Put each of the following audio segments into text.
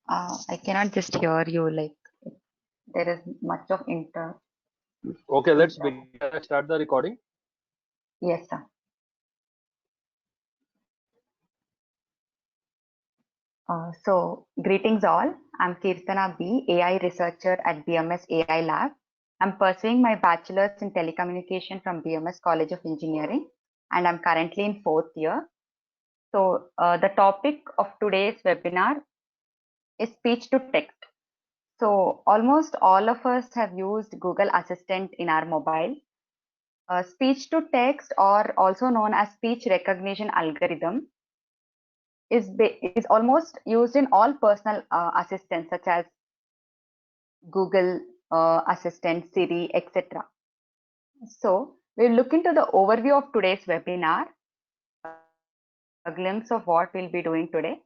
I cannot just hear you, like there is much of inter. Okay, let's begin. Can I start the recording? Yes, sir. So, greetings all. I'm Kirtana B, AI researcher at BMS AI Lab. I'm pursuing my bachelor's in telecommunication from BMS College of Engineering, and I'm currently in 4th year. So, the topic of today's webinar is speech to text. So, almost all of us have used Google Assistant in our mobile. Speech to text, or also known as speech recognition algorithm, is almost used in all personal assistants such as Google Assistant, Siri, etc. So we'll look into the overview of today's webinar, a glimpse of what we'll be doing today.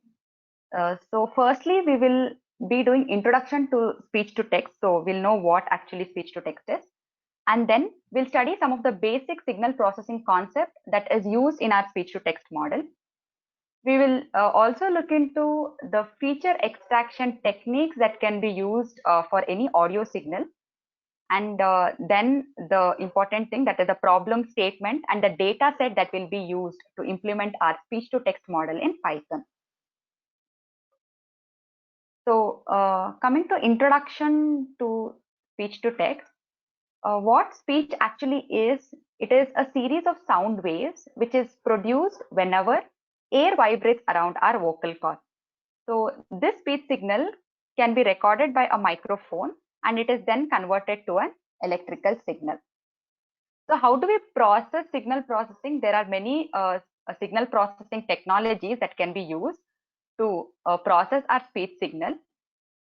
So firstly, we will be doing introduction to speech to text. So we'll know what actually speech to text is. And then we'll study some of the basic signal processing concept that is used in our speech to text model. We will also look into the feature extraction techniques that can be used for any audio signal. And then the important thing, that is the problem statement and the data set that will be used to implement our speech to text model in Python. So coming to introduction to speech to text, what speech actually is, it is a series of sound waves which is produced whenever air vibrates around our vocal cords. So this speech signal can be recorded by a microphone and it is then converted to an electrical signal. So how do we process signal processing? There are many signal processing technologies that can be used to process our speech signal.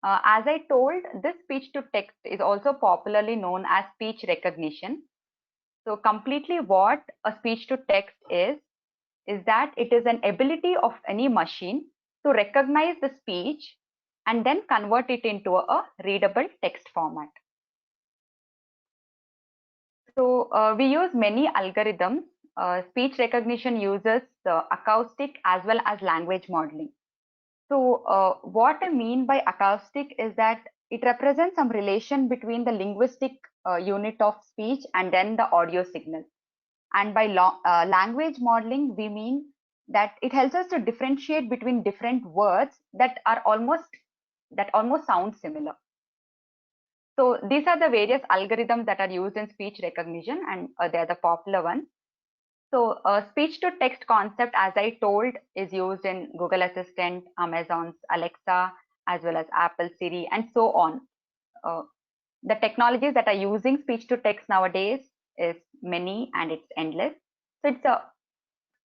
As I told, this speech to text is also popularly known as speech recognition. So completely what a speech to text is that it is an ability of any machine to recognize the speech and then convert it into a readable text format. So we use many algorithms. Speech recognition uses acoustic as well as language modeling. So what I mean by acoustic is that it represents some relation between the linguistic unit of speech and then the audio signal. And by language modeling, we mean that it helps us to differentiate between different words that almost sound similar. So these are the various algorithms that are used in speech recognition, and they're the popular ones. So speech to text concept, as I told, is used in Google Assistant, Amazon's Alexa, as well as Apple Siri, and so on. The technologies that are using speech to text nowadays is many and it's endless. So it's a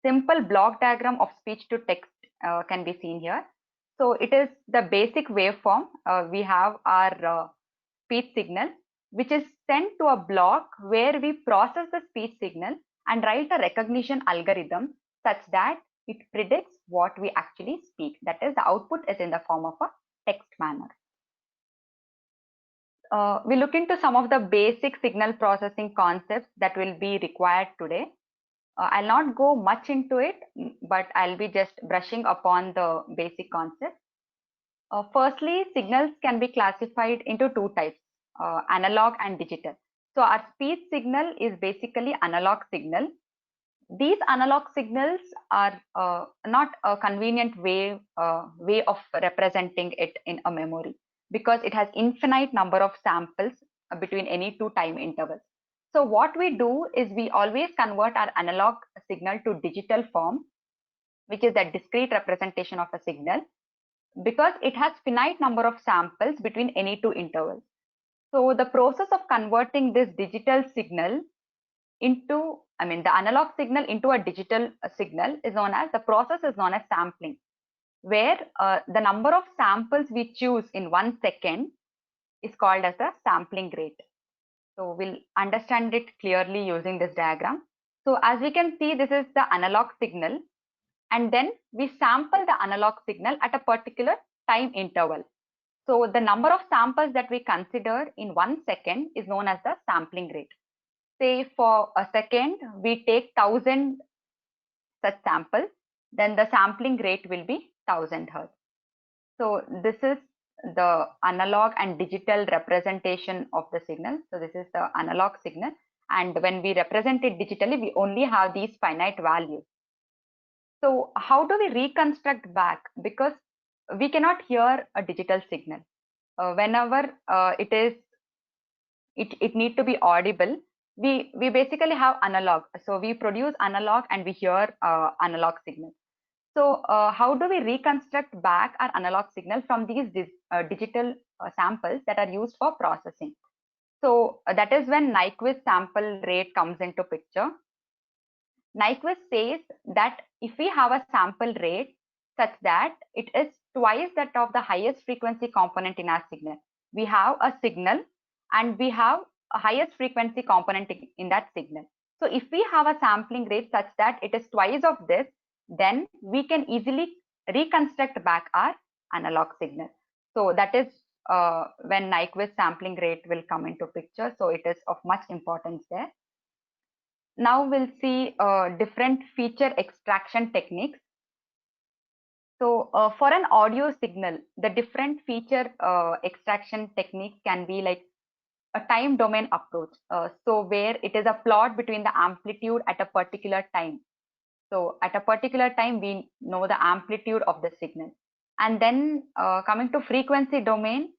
simple block diagram of speech to text can be seen here. So it is the basic waveform. We have our speech signal, which is sent to a block where we process the speech signal and write a recognition algorithm such that it predicts what we actually speak. That is, the output is in the form of a text manner. We look into some of the basic signal processing concepts that will be required today. I'll not go much into it, but I'll be just brushing upon the basic concepts. Firstly, signals can be classified into two types, analog and digital. So our speech signal is basically analog signal. These analog signals are not a convenient way of representing it in a memory, because it has infinite number of samples between any two time intervals. So what we do is we always convert our analog signal to digital form, which is a discrete representation of a signal, because it has finite number of samples between any two intervals. So the process of converting this digital signal into, the analog signal into a digital signal is known as, the process is known as sampling, where the number of samples we choose in 1 second is called as the sampling rate. So we'll understand it clearly using this diagram. So as we can see, this is the analog signal, and then we sample the analog signal at a particular time interval. So the number of samples that we consider in 1 second is known as the sampling rate. Say for a second, we take 1000 such samples. then the sampling rate will be 1000 Hertz. So this is the analog and digital representation of the signal. So this is the analog signal. And when we represent it digitally, we only have these finite values. So how do we reconstruct back? Because we cannot hear a digital signal. Whenever it need to be audible, we basically have analog. So we produce analog and we hear analog signal. So how do we reconstruct back our analog signal from these digital samples that are used for processing? So that is when Nyquist sample rate comes into picture. Nyquist says that if we have a sample rate such that it is twice that of the highest frequency component in our signal, we have a signal and we have a highest frequency component in that signal. So if we have a sampling rate such that it is twice of this, then we can easily reconstruct back our analog signal. So that is when Nyquist sampling rate will come into picture. So it is of much importance there. Now we'll see different feature extraction techniques. So for an audio signal, the different feature extraction techniques can be like a time domain approach. So where it is a plot between the amplitude at a particular time. So at a particular time, we know the amplitude of the signal. And then coming to frequency domain,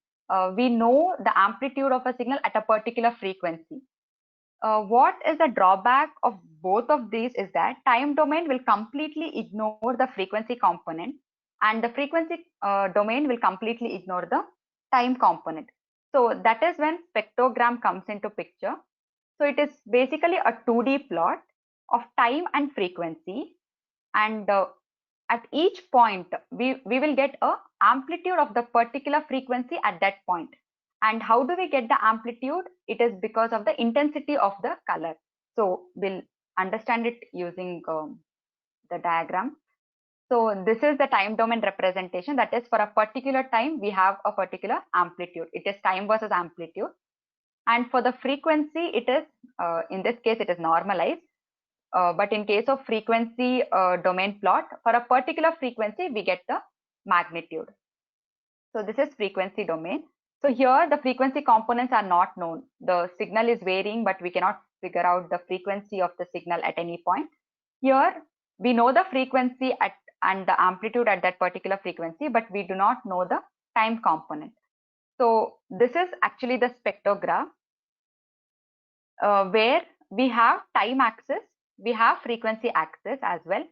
we know the amplitude of a signal at a particular frequency. What is the drawback of both of these is that time domain will completely ignore the frequency component and the frequency domain will completely ignore the time component. So that is when spectrogram comes into picture. So it is basically a 2D plot of time and frequency, and at each point we will get a amplitude of the particular frequency at that point. And how do we get the amplitude? It is because of the intensity of the color. So we'll understand it using the diagram. So this is the time domain representation. That is, for a particular time, we have a particular amplitude. It is time versus amplitude. And for the frequency, it is, in this case, it is normalized. But in case of frequency domain plot, for a particular frequency, we get the magnitude. So this is frequency domain. So here the frequency components are not known. The signal is varying, but we cannot figure out the frequency of the signal at any point. Here we know the frequency and the amplitude at that particular frequency, but we do not know the time component. So this is actually the spectrograph where we have time axis, we have frequency axis as well,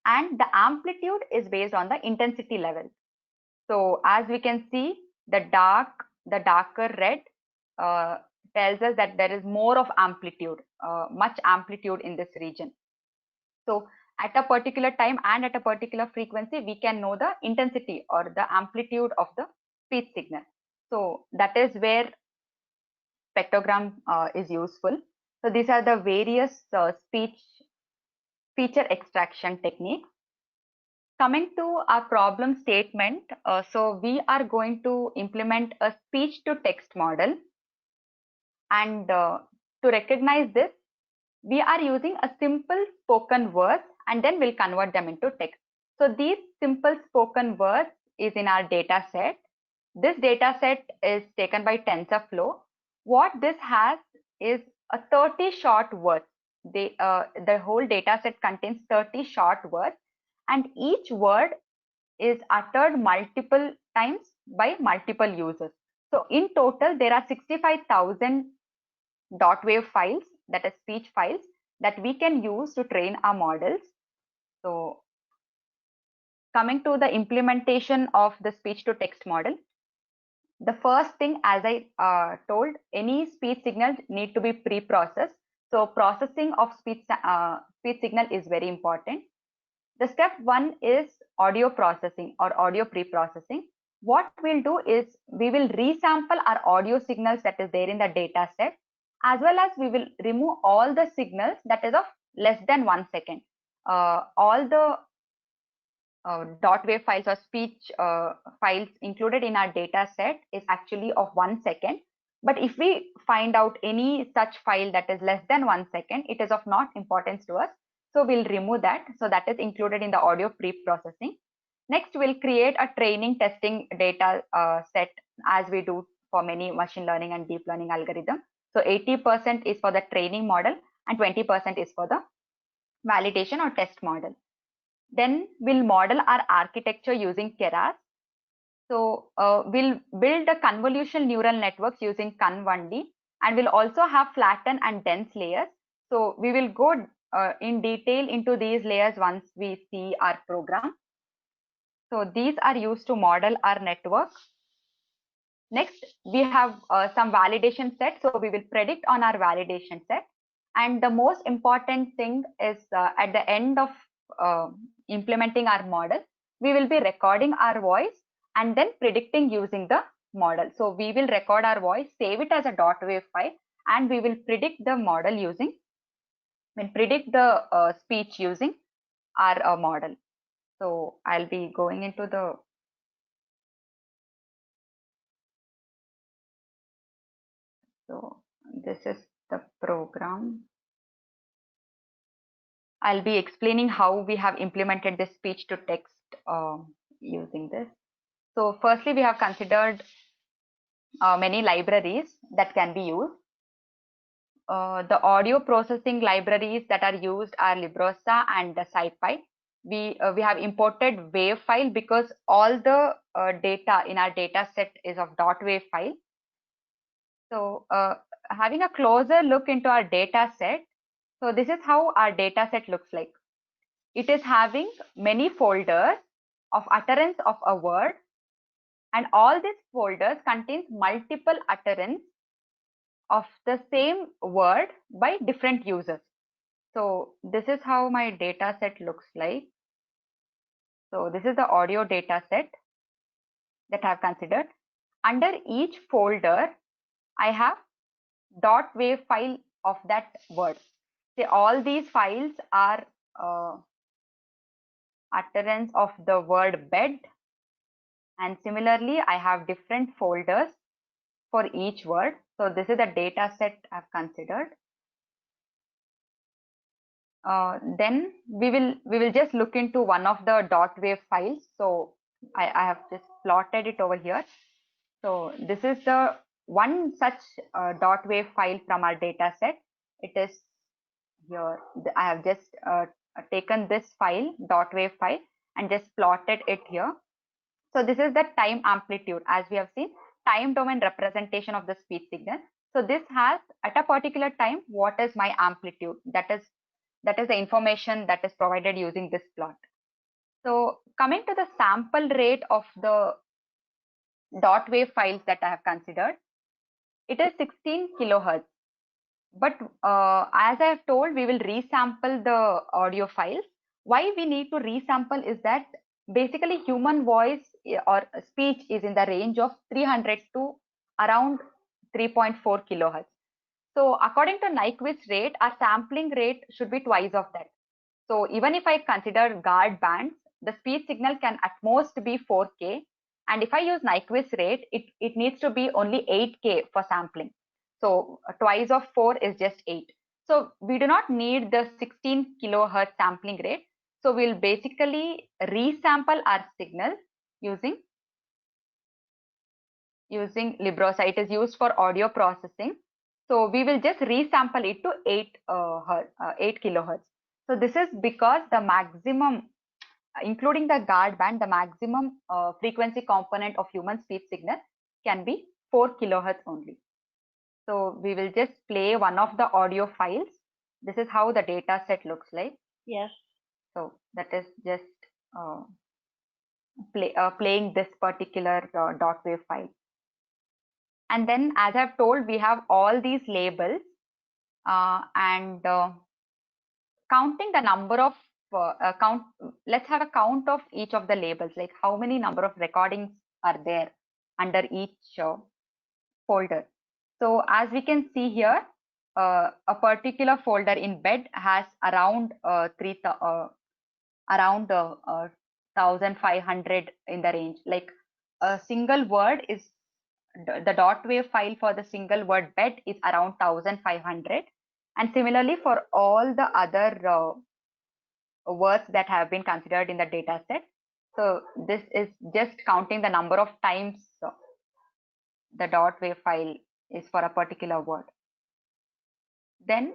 and the amplitude is based on the intensity level. So as we can see, the darker red tells us that there is more of amplitude, much amplitude in this region. So at a particular time and at a particular frequency, we can know the intensity or the amplitude of the speech signal. So that is where spectrogram is useful. So these are the various speech feature extraction techniques. Coming to our problem statement, so we are going to implement a speech to text model. And to recognize this, we are using a simple spoken words and then we'll convert them into text. So these simple spoken words is in our data set. This data set is taken by TensorFlow. What this has is a 30 short words. The whole data set contains 30 short words, and each word is uttered multiple times by multiple users. So in total, there are 65,000 dot wave files, that is speech files, that we can use to train our models. So coming to the implementation of the speech to text model, the first thing, as I told, any speech signals need to be pre-processed. So processing of speech signal is very important. The step one is audio processing or audio pre-processing. What we'll do is we will resample our audio signals that is there in the data set, as well as we will remove all the signals that is of less than 1 second. All the dot wave files or speech files included in our data set is actually of 1 second. But if we find out any such file that is less than 1 second, it is of not importance to us. So we'll remove that. So that is included in the audio pre-processing. Next, we'll create a training testing data set as we do for many machine learning and deep learning algorithm. So 80% is for the training model and 20% is for the validation or test model. Then we'll model our architecture using Keras. So we'll build the convolutional neural networks using Kun1D, and we'll also have flattened and dense layers. So we will go in detail into these layers once we see our program. So these are used to model our network. Next, we have some validation set. So we will predict on our validation set. And the most important thing is at the end of implementing our model, we will be recording our voice and then predicting using the model. So we will record our voice, save it as a .wav file, and we will predict the model using, predict the speech using our model. So I'll be going into the So this is the program. I'll be explaining how we have implemented this speech to text using this. So firstly, we have considered many libraries that can be used. The audio processing libraries that are used are Librosa and the SciPy. We have imported WAV file because all the data in our data set is of .wav file. So having a closer look into our data set, so this is how our data set looks like. It is having many folders of utterance of a word, and all these folders contains multiple utterance of the same word by different users. So this is how my data set looks like. So this is the audio data set that I have considered. Under each folder, I have .wav file of that word. See, all these files are utterance of the word bed, and similarly I have different folders for each word. So this is the data set I've considered. Then we will just look into one of the .wav files. So I have just plotted it over here. So this is the one such .wav file from our data set. It is here. I have just taken this file, .wav file, and just plotted it here. So this is the time amplitude, as we have seen, time domain representation of the speech signal. So this has at a particular time, what is my amplitude? That is the information that is provided using this plot. So coming to the sample rate of the .wav files that I have considered, it is 16 kilohertz. But as I have told, we will resample the audio files. Why we need to resample is that basically human voice or speech is in the range of 300 to around 3.4 kilohertz. So according to Nyquist rate, our sampling rate should be twice of that. So even if I consider guard bands, the speech signal can at most be 4K. And if I use Nyquist rate, it needs to be only 8K for sampling. So twice of 4 is just 8. So we do not need the 16 kilohertz sampling rate. So we'll basically resample our signal using Librosa. It is used for audio processing. So we will just resample it to 8 kilohertz. So this is because the maximum, including the guard band, the maximum frequency component of human speech signal can be 4 kilohertz only. So we will just play one of the audio files. This is how the data set looks like. Yes. So that is just playing this particular .wav file. And then, as I've told, we have all these labels and counting the number of let's have a count of each of the labels, like how many number of recordings are there under each folder. So as we can see here, a particular folder in bed has around 1,500 in the range. Like a single word is the .wav file for the single word bed is around 1,500, and similarly for all the other words that have been considered in the data set. So this is just counting the number of times the dot wave file is for a particular word. Then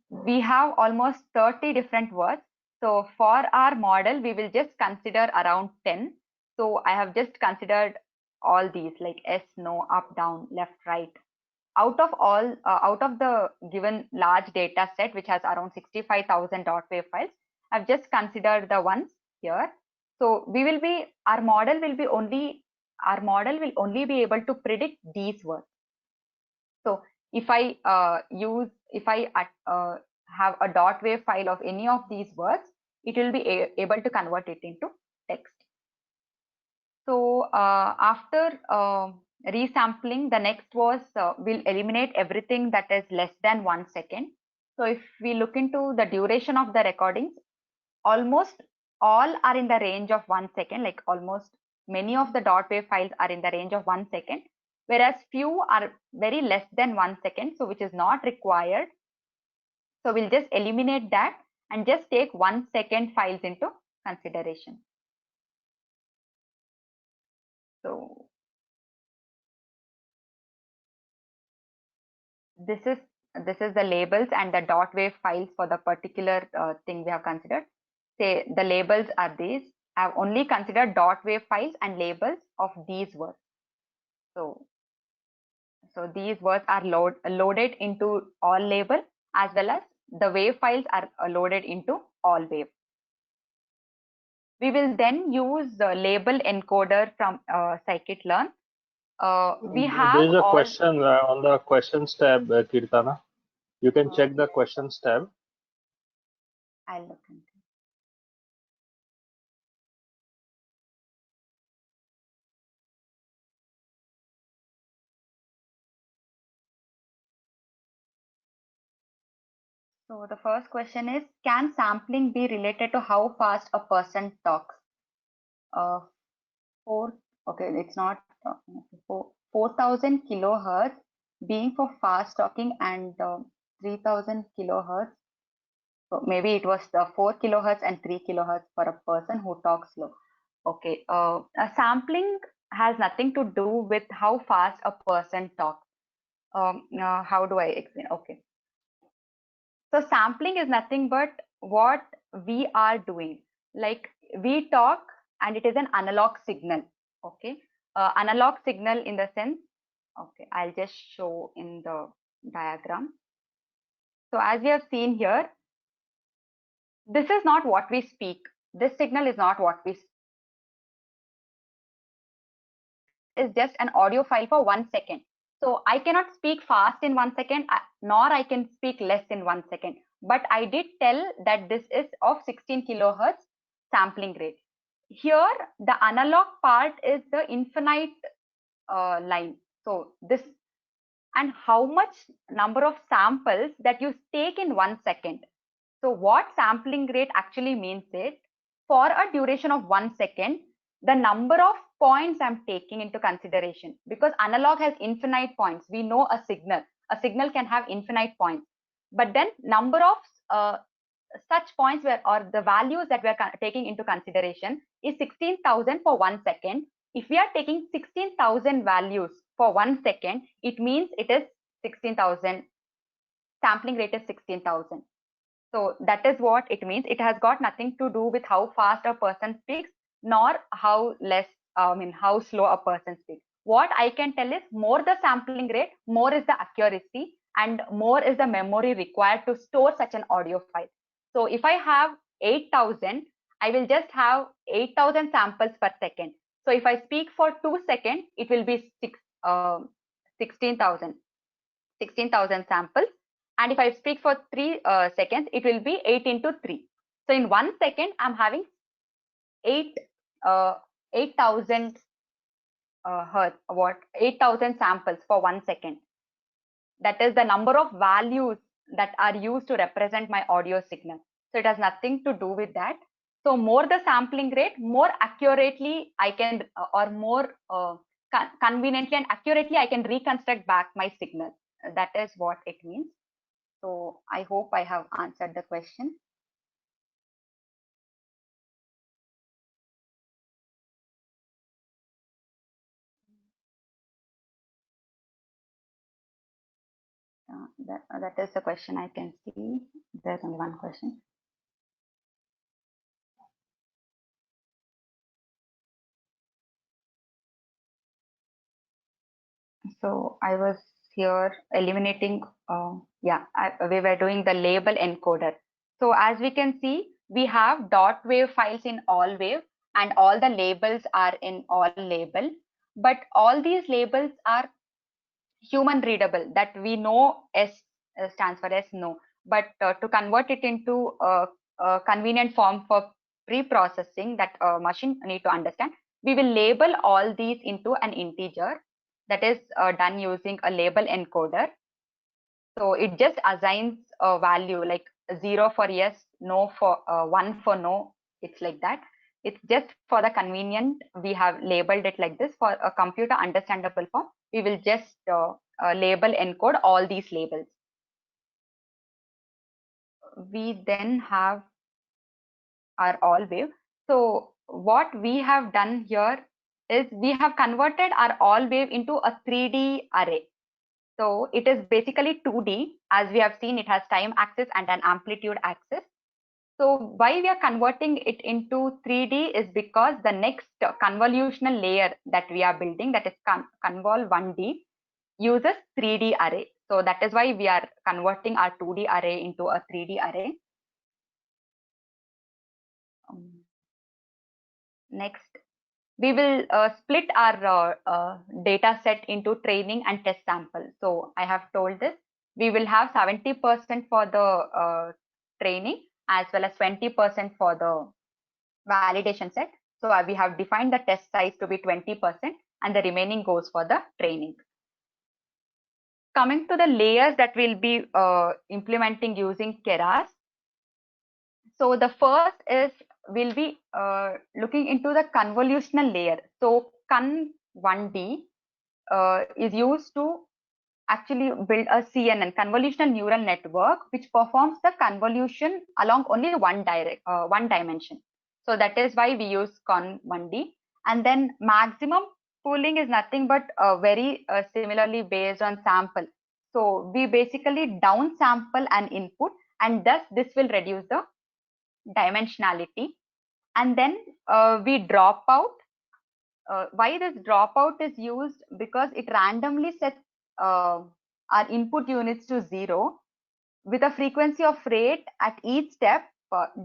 we have almost 30 different words. So for our model, we will just consider around 10. So I have just considered all these like yes, no, up, down, left, right. Out of the given large data set, which has around 65,000 dot wave files, I've just considered the ones here. So our model will only be able to predict these words. So if I have a dot wave file of any of these words, it will be able to convert it into text. So after resampling, the next was we'll eliminate everything that is less than 1 second. So if we look into the duration of the recordings, almost all are in the range of 1 second, like almost many of the dot wave files are in the range of 1 second, whereas few are very less than 1 second, so which is not required. So we'll just eliminate that and just take 1 second files into consideration. So this is the labels and the dot wave files for the particular thing we have considered. Say the labels are these. I've only considered dot wave files and labels of these words. So these words are loaded into all label, as well as the wave files are loaded into all wave. We will then use the label encoder from scikit-learn. We have There is a question on the questions tab, Kirtana. You can check the questions tab. I'll look into it. So the first question is, can sampling be related to how fast a person talks? It's not 4,000 kilohertz being for fast talking and 3,000 kilohertz. So maybe it was 4 kilohertz and 3 kilohertz for a person who talks slow. Okay, sampling has nothing to do with how fast a person talks. How do I explain? Okay. So sampling is nothing but what we are doing. Like we talk and it is an analog signal. Okay. Analog signal in the sense, okay, I'll just show in the diagram. So as we have seen here, this is not what we speak. This signal is not what we speak. Is just an audio file for 1 second. So I cannot speak fast in 1 second, nor I can speak less in 1 second. But I did tell that this is of 16 kilohertz sampling rate. Here, the analog part is the infinite line. So this, and how much number of samples that you take in 1 second. So what sampling rate actually means is, for a duration of 1 second, the number of points I'm taking into consideration, because analog has infinite points. We know a signal can have infinite points, but then number of such points or the values that we are taking into consideration is 16,000 for 1 second. If we are taking 16,000 values for 1 second, it means it is 16,000. Sampling rate is 16,000. So that is what it means. It has got nothing to do with how fast a person speaks, nor how how slow a person speaks. What I can tell is, more the sampling rate, more is the accuracy, and more is the memory required to store such an audio file. So if I have 8,000, I will just have 8,000 samples per second. So if I speak for 2 seconds, it will be 16,000 samples. And if I speak for 3 seconds, it will be 8 into 3. So in 1 second, I'm having 8,000 hertz, 8,000 samples for 1 second. That is the number of values that are used to represent my audio signal. So it has nothing to do with that. So more the sampling rate, more accurately I can, or more conveniently and accurately I can reconstruct back my signal. That is what it means. So I hope I have answered the question. That is the question I can see. There's only one question. So I was here eliminating, we were doing the label encoder. So as we can see, we have dot wave files in all wave and all the labels are in all label. But all these labels are human readable, that we know S stands for S, no. But to convert it into a convenient form for pre-processing that machine need to understand, we will label all these into an integer. That is done using a label encoder. So it just assigns a value like 0 for yes, no for 1 for no. It's like that. It's just for the convenient. We have labeled it like this for a computer understandable form. We will just label encode all these labels. We then have our all wave. So what we have done here is we have converted our all wave into a 3D array. So it is basically 2D. As we have seen, it has time axis and an amplitude axis. So why we are converting it into 3D is because the next convolutional layer that we are building, that is Convol 1D, uses 3D array. So that is why we are converting our 2D array into a 3D array. Next, we will split our data set into training and test sample. So I have told this. We will have 70% for the training as well as 20% for the validation set. So we have defined the test size to be 20% and the remaining goes for the training. Coming to the layers that we'll be implementing using Keras. So the first is we'll be looking into the convolutional layer. So Con1D is used to actually build a CNN, convolutional neural network, which performs the convolution along only one dimension. So that is why we use Con1D. And then maximum pooling is nothing but very similarly based on sample. So we basically down sample an input, and thus this will reduce the dimensionality. And then we drop out. Why this dropout is used? Because it randomly sets our input units to 0 with a frequency of rate at each step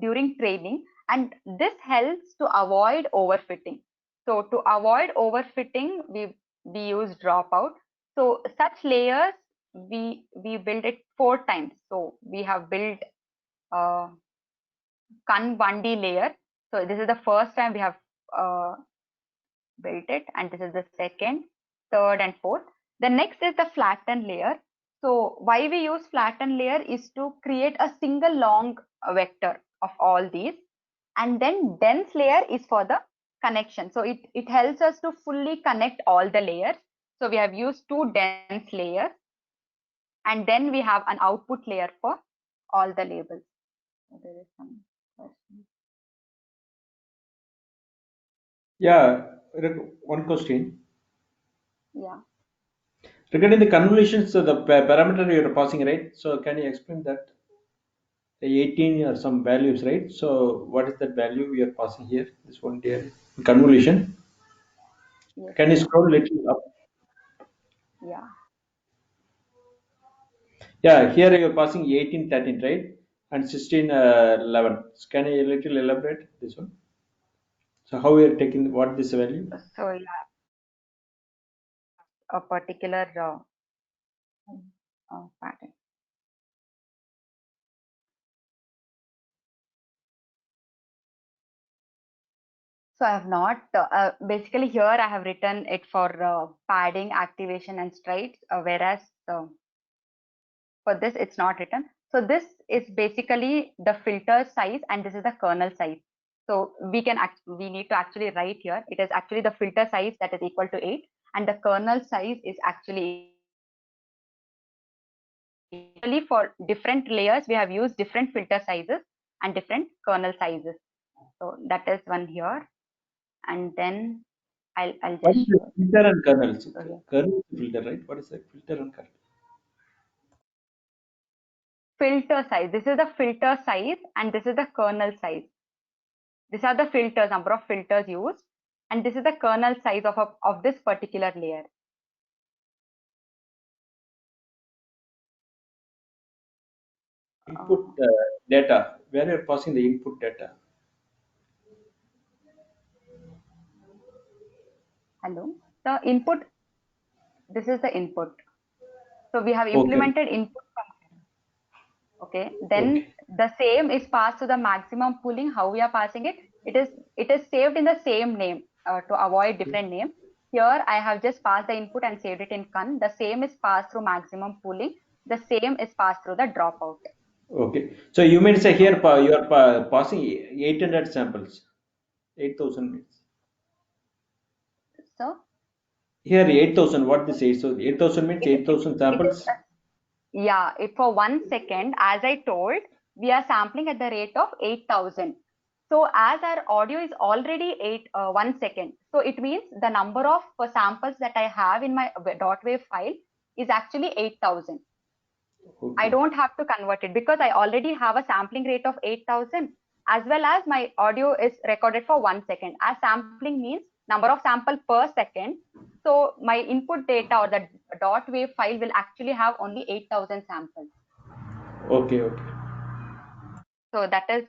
during training, and this helps to avoid overfitting. So to avoid overfitting, we use dropout. So such layers we build it 4 times. So we have built Con1D layer. So this is the first time we have built it, and this is the second, third, and fourth. The next is the flattened layer. So why we use flattened layer is to create a single long vector of all these, and then dense layer is for the connection. So it helps us to fully connect all the layers. So we have used 2 dense layers, and then we have an output layer for all the labels. So there is some question. Yeah, one question. Yeah. Regarding the convolutions, so the parameter you're passing, right? So can you explain that? The 18 or some values, right? So what is that value we are passing here? This one there, convolution. Yes. Can you scroll a little up? Yeah. Yeah, here you're passing 18, 13, right? And 16, 11. So can you a little elaborate this one? So how we are taking what this value? So yeah, a particular pattern. So I have not, basically here I have written it for padding, activation and strides, whereas for this it's not written. So this is basically the filter size and this is the kernel size. So we need to actually write here. It is actually the filter size that is equal to 8 and the kernel size is actually for different layers. We have used different filter sizes and different kernel sizes. So that is one here. And then I'll What just is the show it. filter and kernel? So So here. kernel is filter, right? What is that filter and kernel? filter size. This is the filter size and this is the kernel size. These are the filters, number of filters used, and this is the kernel size of this particular layer. Input data, where you're passing the input data. Hello. The input, this is the input. So we have Okay. implemented input function. Okay. Then Okay. the same is passed to the maximum pooling. How we are passing it? It is saved in the same name to avoid different name. Here I have just passed the input and saved it in Kun. The same is passed through maximum pooling. The same is passed through the dropout. Okay. So you mean say here you are passing 800 samples, 8,000 means. So Here 8,000. What this is? So 8,000 means it 8,000 is samples. yeah. For 1 second, as I told, we are sampling at the rate of 8,000. So as our audio is already 1 second, so it means the number of samples that I have in my .wav file is actually 8,000. Okay. I don't have to convert it because I already have a sampling rate of 8,000, as well as my audio is recorded for 1 second. As sampling means number of sample per second. So my input data or the .wav file will actually have only 8,000 samples. Okay. Okay. So that is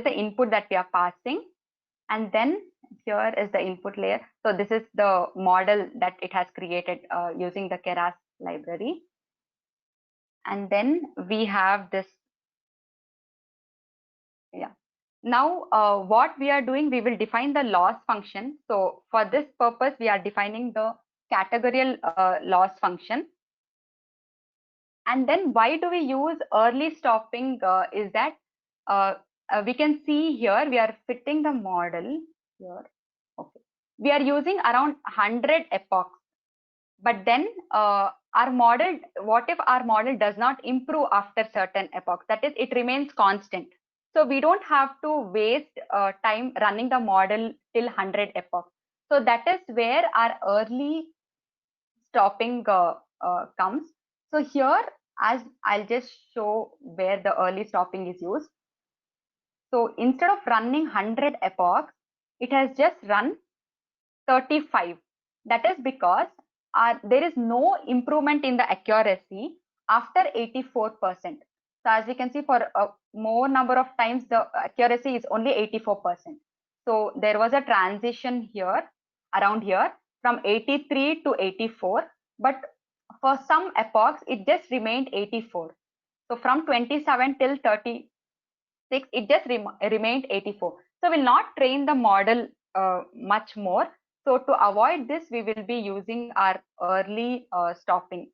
the input that we are passing. And then here is the input layer. So this is the model that it has created using the Keras library. And then we have this. Yeah. Now, what we are doing, we will define the loss function. So for this purpose, we are defining the categorical loss function. And then why do we use early stopping is that we can see here, we are fitting the model here. Okay. We are using around 100 epochs. But then our model, what if our model does not improve after certain epochs? That is, it remains constant. So we don't have to waste time running the model till 100 epochs. So that is where our early stopping comes. So here, as I'll just show where the early stopping is used. So instead of running 100 epochs, it has just run 35. That is because there is no improvement in the accuracy after 84%. So as we can see, for a more number of times, the accuracy is only 84%. So there was a transition here, around here, from 83 to 84. But for some epochs, it just remained 84. So from 27 till 36, it just remained 84. So we'll not train the model much more. So to avoid this, we will be using our early stopping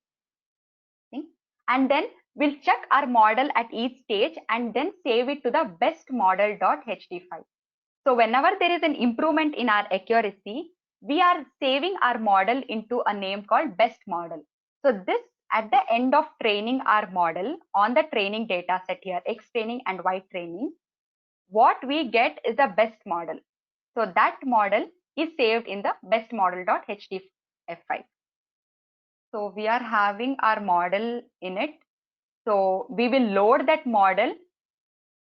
thing. And then we'll check our model at each stage and then save it to the best model.html file. So whenever there is an improvement in our accuracy, we are saving our model into a name called best model. So this, at the end of training our model on the training data set here, X training and Y training, what we get is the best model. So that model is saved in the best model.html file. So we are having our model in it. So we will load that model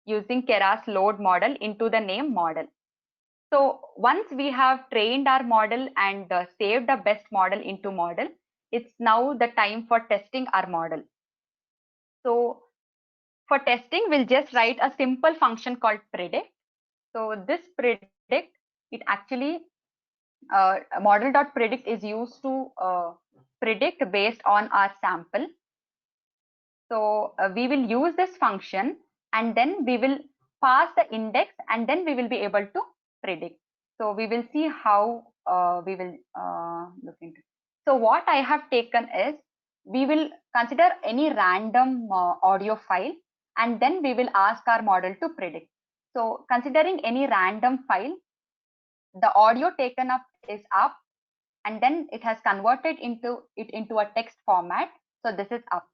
using Keras load model into the name model. So once we have trained our model and saved the best model into model, it's now the time for testing our model. So for testing, we'll just write a simple function called predict. So this predict, it actually model.predict is used to predict based on our sample. So we will use this function and then we will pass the index and then we will be able to predict. So we will see how we will look into it. So what I have taken is, we will consider any random audio file and then we will ask our model to predict. So considering any random file, the audio taken up is up and then it has converted into a text format. So this is up.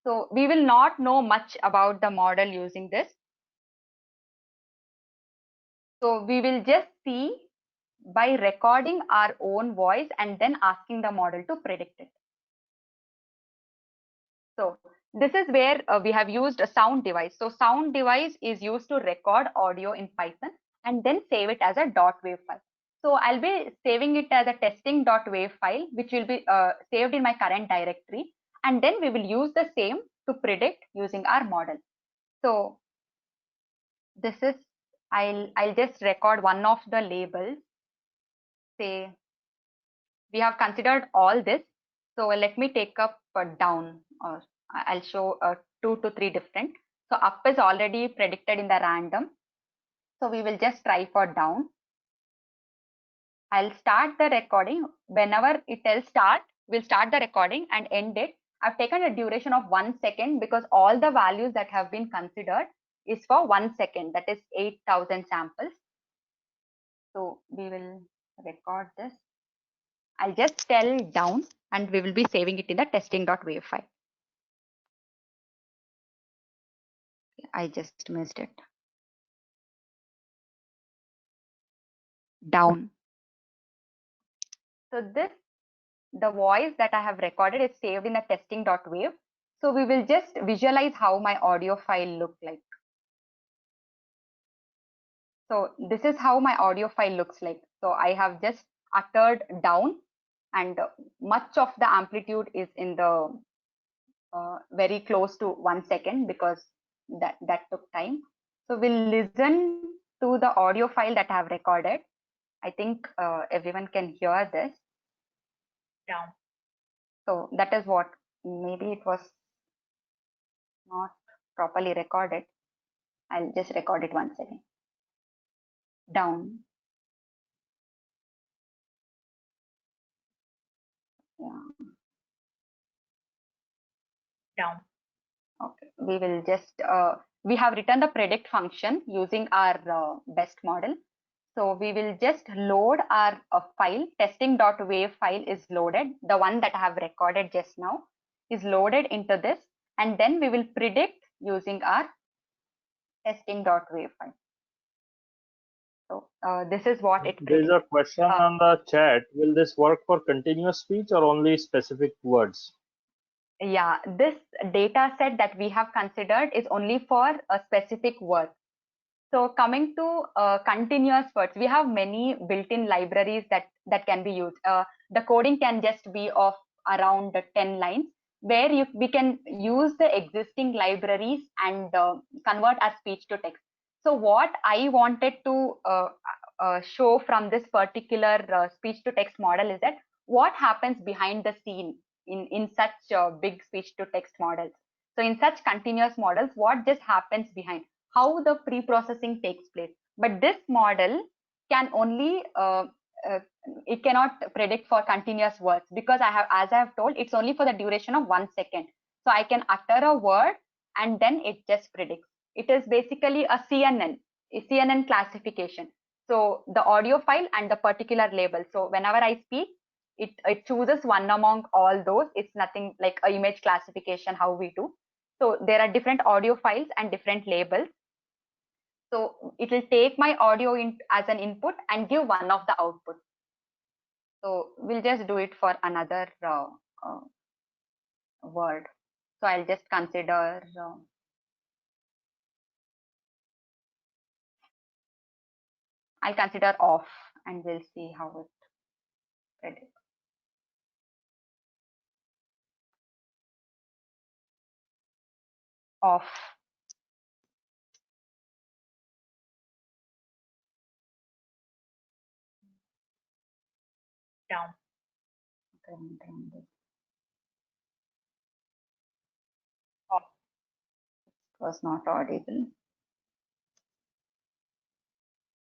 So we will not know much about the model using this. So we will just see by recording our own voice and then asking the model to predict it. So this is where we have used a sound device. So sound device is used to record audio in Python and then save it as a .wav file. So I'll be saving it as a testing.wav file, which will be saved in my current directory. And then we will use the same to predict using our model. So this is, I'll just record one of the labels. Say we have considered all this. So let me take up down, or I'll show 2 to 3 different. So up is already predicted in the random. So we will just try for down. I'll start the recording. Whenever it tells start, we'll start the recording and end it. I've taken a duration of 1 second because all the values that have been considered is for 1 second, that is 8,000 samples. So we will record this. I'll just tell down and we will be saving it in the testing.wav file. I just missed it. Down. So this, the voice that I have recorded is saved in the testing.wav. So we will just visualize how my audio file looked like. So this is how my audio file looks like. So I have just uttered down and much of the amplitude is in the very close to 1 second because that took time. So we'll listen to the audio file that I have recorded. I think everyone can hear this. Down. So that is what, maybe it was not properly recorded. I'll just record it once again. Down. Yeah. Down. Okay. We will just, we have written the predict function using our best model. So we will just load our file, testing.wav file is loaded. The one that I have recorded just now is loaded into this. And then we will predict using our testing.wav file. So this is what it There is predicts. a question on the chat. Will this work for continuous speech or only specific words? Yeah, this data set that we have considered is only for a specific word. So coming to continuous words, we have many built-in libraries that can be used. The coding can just be of around 10 lines, where we can use the existing libraries and convert our speech to text. So what I wanted to show from this particular speech to text model is that what happens behind the scene in such big speech to text models. So in such continuous models, what just happens behind, how the pre-processing takes place. But this model can only it cannot predict for continuous words because as I have told, it's only for the duration of 1 second. So I can utter a word and then it just predicts. It is basically a CNN classification. So the audio file and the particular label. So whenever I speak, it chooses one among all those. It's nothing like a image classification, how we do. So there are different audio files and different labels. So it will take my audio as an input and give one of the outputs. So we'll just do it for another word. So I'll just consider I'll consider off and we'll see how it predicts. Off. Down. Off. It was not audible.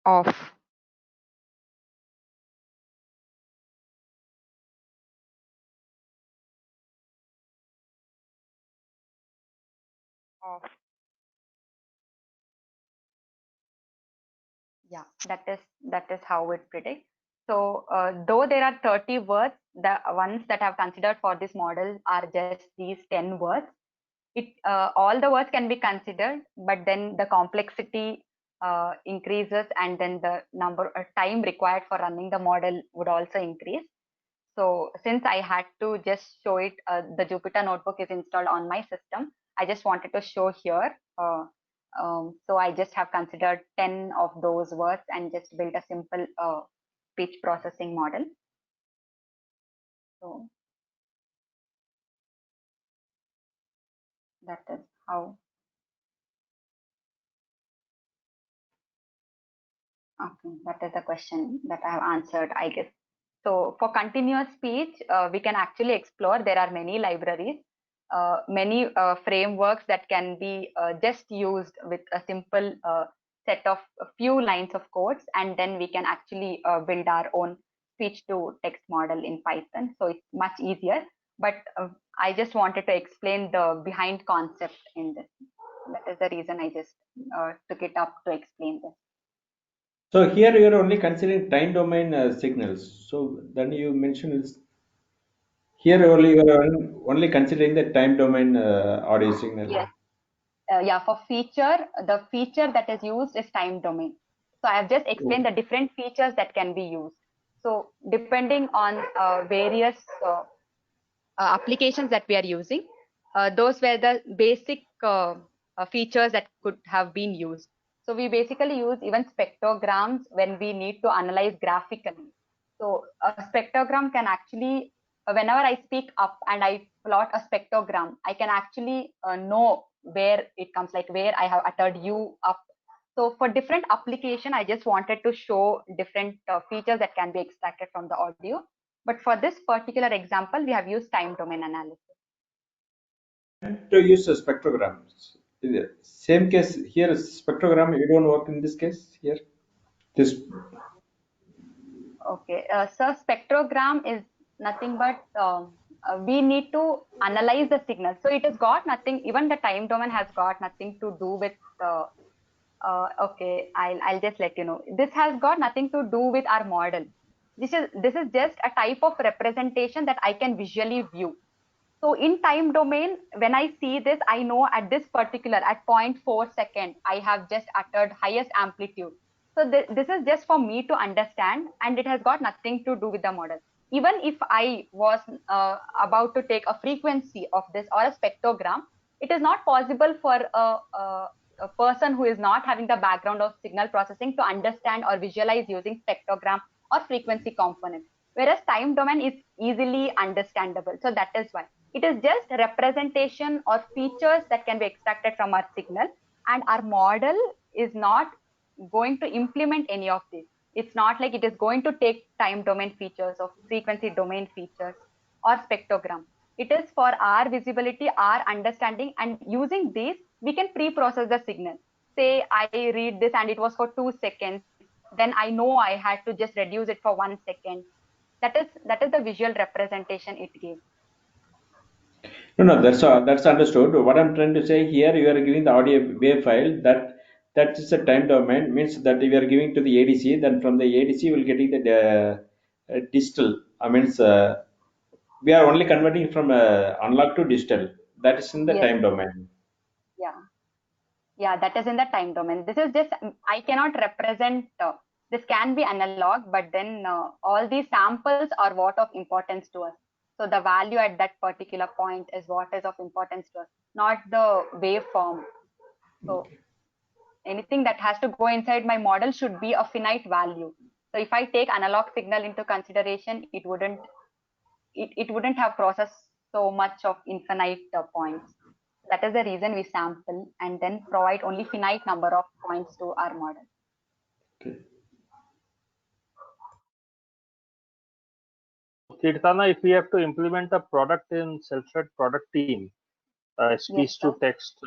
Off. Off. Yeah, that is how it predicts. So though there are 30 words, the ones that I've considered for this model are just these 10 words. All the words can be considered, but then the complexity increases and then the time required for running the model would also increase. So since I had to just show it, the Jupyter notebook is installed on my system. I just wanted to show here. So I just have considered 10 of those words and just built a simple speech processing model. So that is how. Okay, that is the question that I have answered, I guess. So for continuous speech, we can actually explore. There are many libraries, many frameworks that can be just used with a simple set of a few lines of codes, and then we can actually build our own speech to text model in Python. So it's much easier. But I just wanted to explain the behind concept in this. That is the reason I just took it up to explain this. So here you are only considering time domain signals. So then you mentioned here only you are only considering the time domain audio signal. Yes. Yeah, for feature, the feature that is used is time domain. So I have just explained the different features that can be used. So depending on various applications that we are using, those were the basic features that could have been used. So we basically use even spectrograms when we need to analyze graphically. So a spectrogram can actually, whenever I speak up and I plot a spectrogram, I can actually know where it comes, like where I have uttered U up. So for different application, I just wanted to show different features that can be extracted from the audio. But for this particular example, we have used time domain analysis. To use a spectrogram. Same case here, spectrogram, you don't work in this case here. This Okay, so spectrogram is nothing but we need to analyze the signal. So it has got nothing, even the time domain has got nothing to do with, okay, I'll just let you know. This has got nothing to do with our model. This is just a type of representation that I can visually view. So in time domain, when I see this, I know at this particular, at 0.4 second, I have just uttered highest amplitude. So this is just for me to understand, and it has got nothing to do with the model. Even if I was about to take a frequency of this or a spectrogram, it is not possible for a person who is not having the background of signal processing to understand or visualize using spectrogram or frequency component. Whereas time domain is easily understandable. So that is why. It is just representation or features that can be extracted from our signal, and our model is not going to implement any of this. It's not like it is going to take time domain features or frequency domain features or spectrogram. It is for our visibility, our understanding, and using this, we can pre-process the signal. Say I read this and it was for 2 seconds, then I know I had to just reduce it for 1 second. That is the visual representation it gives. no, that's understood. What I'm trying to say here, you are giving the audio wave file that is a time domain, means that we are giving to the ADC. Then from the ADC, we'll getting the digital. I mean, we are only converting from analog to digital. That is in the Yes. time domain. Yeah, that is in the time domain. This is just, I cannot represent, this can be analog, but then all these samples are what of importance to us. So the value at that particular point is what is of importance to us, not the waveform. So anything that has to go inside my model should be a finite value. So if I take analog signal into consideration, it wouldn't have processed so much of infinite points. That is the reason we sample and then provide only finite number of points to our model. Okay. Kirtana, if we have to implement a product in self-read product team, speech to text,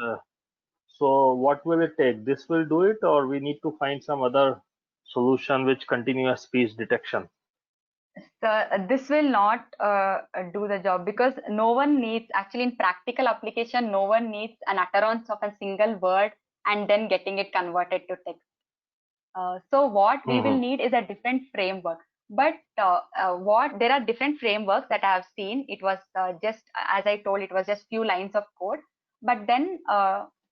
so what will it take? This will do it, or we need to find some other solution which continuous speech detection? So this will not do the job, because no one needs, actually in practical application, no one needs an utterance of a single word and then getting it converted to text. So what we will need is a different framework. But there are different frameworks that I have seen. It was just, as I told, it was just few lines of code. But then,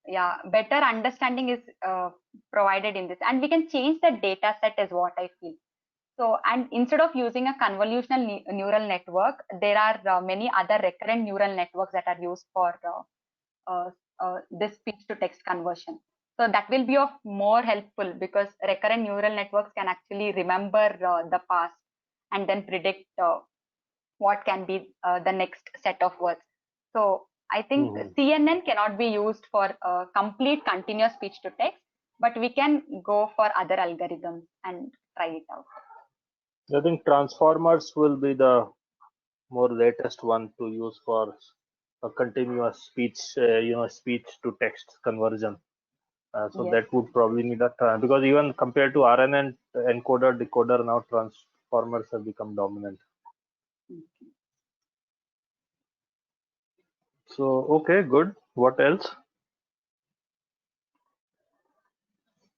yeah, better understanding is provided in this, and we can change the data set, is what I feel. So, and instead of using a convolutional neural network, there are many other recurrent neural networks that are used for this speech to text conversion. So that will be of more helpful because recurrent neural networks can actually remember the past and then predict what can be the next set of words. So I think CNN cannot be used for complete continuous speech to text, but we can go for other algorithms and try it out. I think transformers will be the more latest one to use for a continuous speech, speech to text conversion. So that would probably need a because even compared to RNN encoder decoder, now transformers have become dominant. So okay, good. What else?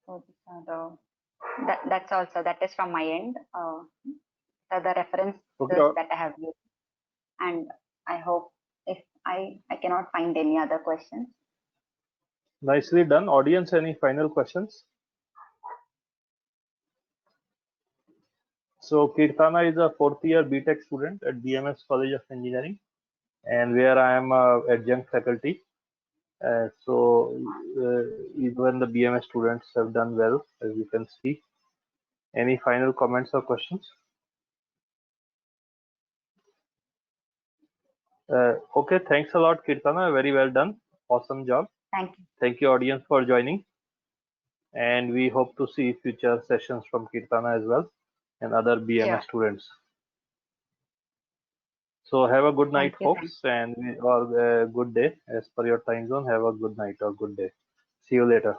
So that's also, that is from my end. The reference that I have used, and I hope if I cannot find any other questions. Nicely done. Audience, any final questions? So Kirtana is a 4th year BTech student at BMS College of Engineering, and where I am adjunct faculty. Even the BMS students have done well, as you can see. Any final comments or questions? Okay, thanks a lot, Kirtana. Very well done. Awesome job. Thank you. Thank you, audience, for joining. And we hope to see future sessions from Kirtana as well and other BMS students. So have a good night, folks, and or a good day as per your time zone. Have a good night or good day. See you later.